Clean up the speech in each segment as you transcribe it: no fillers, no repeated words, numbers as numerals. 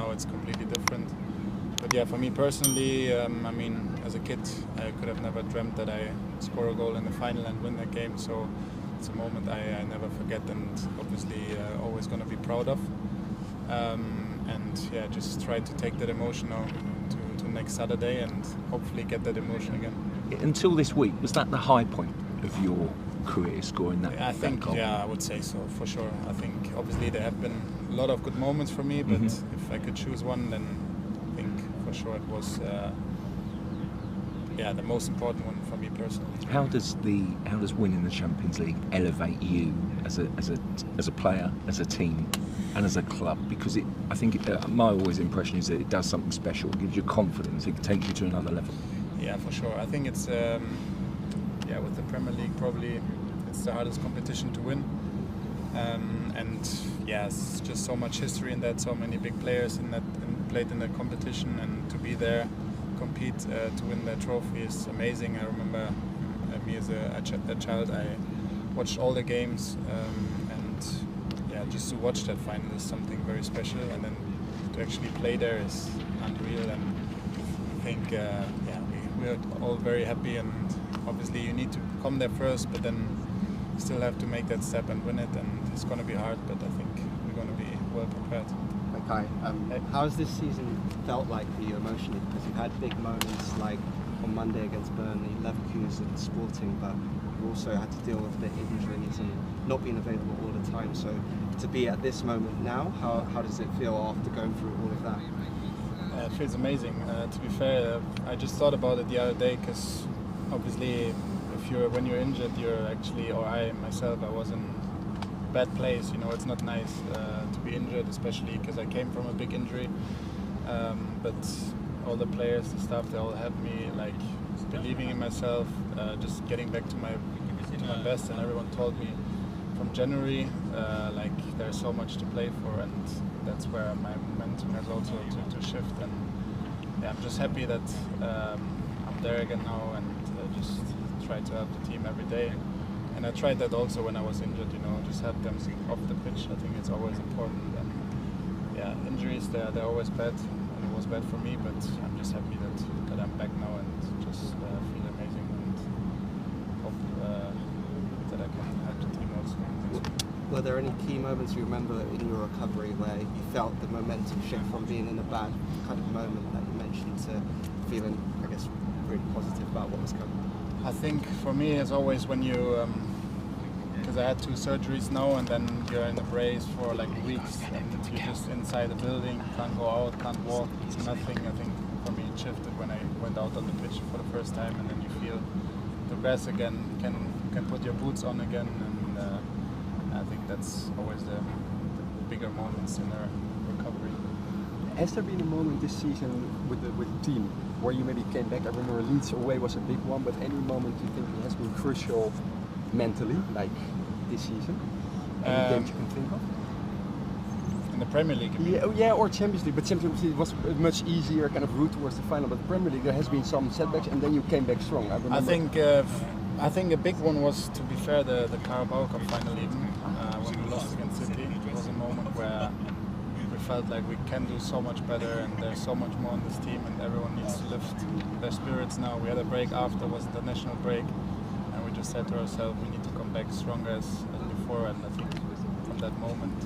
now it's completely different. But yeah, for me personally, I mean, as a kid, I could have never dreamt that I score a goal in the final and win that game. So it's a moment I never forget, and obviously always going to be proud of. And yeah, just try to take that emotion now to next Saturday and hopefully get that emotion again. Until this week, was that the high point of your career, scoring that? I think, goal? yeah, I would say so, for sure. I think obviously there have been a lot of good moments for me, but if I could choose one, then I think for sure it was the most important one for me personally. How does winning the Champions League elevate you as a player, as a team, and as a club? Because I think my always impression is that it does something special. It gives you confidence. It can take you to another level. Yeah, for sure. I think it's with the Premier League probably it's the hardest competition to win. And yeah, it's just so much history in that, so many big players in that played in that competition, and to be there, compete to win that trophy is amazing. I remember me as a child, I watched all the games, and yeah, just to watch that final is something very special, and then to actually play there is unreal. And I think we're all very happy, and obviously you need to come there first, but then you still have to make that step and win it, and it's going to be hard, but I think we're going to be well prepared. Okay, how has this season felt like for you emotionally? Because you've had big moments like on Monday against Burnley, Leverkusen, Sporting, but you also had to deal with the injuries and not being available all the time. So to be at this moment now, how does it feel after going through all of that? It feels amazing. To be fair, I just thought about it the other day, because obviously when you're injured, you're actually, or I myself, I was in a bad place. You know, it's not nice to be injured, especially because I came from a big injury. But all the players, the staff, they all helped me, like believing in myself, just getting back to my best. And everyone told me from January, like there's so much to play for, and that's where my momentum has also to shift. And yeah, I'm just happy that I'm there again now, and just try to help the team every day. And I tried that also when I was injured, you know, just help them off the pitch. I think it's always important. And yeah, injuries, they're always bad, and it was bad for me, but I'm just happy that I'm back now and just feel amazing, and hope that I can help the team also. Were there any key moments you remember in your recovery where you felt the momentum shift from being in a bad kind of moment that you mentioned to feeling, I guess, really positive about what was coming? I think for me it's always when you, because I had 2 surgeries now, and then you're in a brace for like weeks, and you're just inside the building, can't go out, can't walk, nothing. I think for me it shifted when I went out on the pitch for the first time, and then you feel the grass again, can put your boots on again, and I think that's always the bigger moments in our recovery. Has there been a moment this season with the team where you maybe came back? I remember Leeds away was a big one, but any moment you think it has been crucial mentally, like this season? Any games you can think of? In the Premier League? Yeah, or Champions League, but Champions League was a much easier kind of route towards the final, but the Premier League there has been some setbacks, and then you came back strong. I think a big one was, to be fair, the Carabao Cup final even, when we lost against City. It was a moment where we felt like we can do so much better, and there's so much more on this team, and everyone needs to lift their spirits now. We had a break after, was the national break, and we just said to ourselves we need to come back stronger as before, and I think from that moment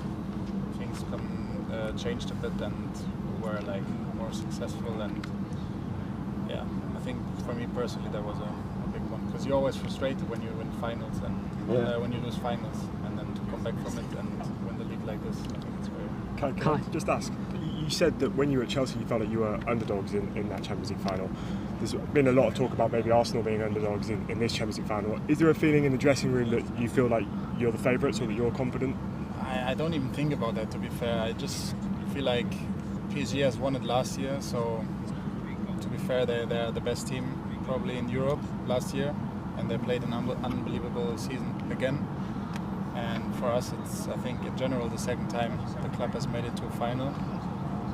things changed a bit, and we were like more successful. And yeah, I think for me personally that was a big one, because you're always frustrated when you win finals, and when you lose finals, and then to come back from it and win the league like this, I think it's very... Can I just ask, you said that when you were at Chelsea you felt that you were underdogs in that Champions League final. There's been a lot of talk about maybe Arsenal being underdogs in this Champions League final. Is there a feeling in the dressing room that you feel like you're the favourites, or that you're confident? I don't even think about that, to be fair. I just feel like PSG has won it last year, so to be fair, they're the best team probably in Europe last year, and they played an unbelievable season again. And for us, it's, I think, in general, the second time the club has made it to a final.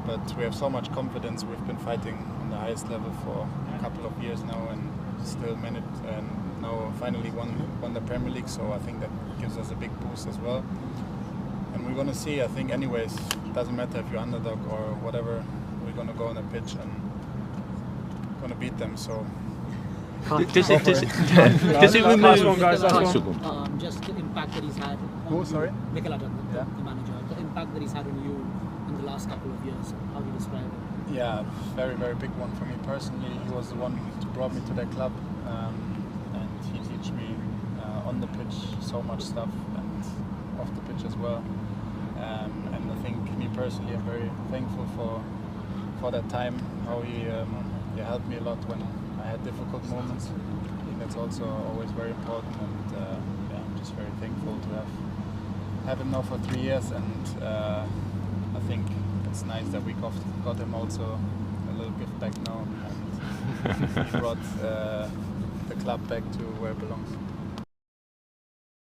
But we have so much confidence. We've been fighting on the highest level for a couple of years now, and still managed, and now finally won the Premier League. So I think that gives us a big boost as well. And we're gonna see. I think, anyways, doesn't matter if you're underdog or whatever. We're gonna go on the pitch and gonna beat them. So. Does it remove? Last one, guys. Last one. Just the impact that he's had. Who? Sorry. Mikel Arteta, Yeah. the manager. The impact that he's had on you in the last couple of years. How do you describe it? Yeah, very, very big one for me personally. He was the one who brought me to that club, and he teach me on the pitch so much stuff and off the pitch as well. And I think me personally, I'm very thankful for that time. How he helped me a lot when I had difficult moments. I think that's also always very important, and I'm just very thankful to have him now for 3 years, and I think it's nice that we got him also a little gift back now, and he brought the club back to where it belongs.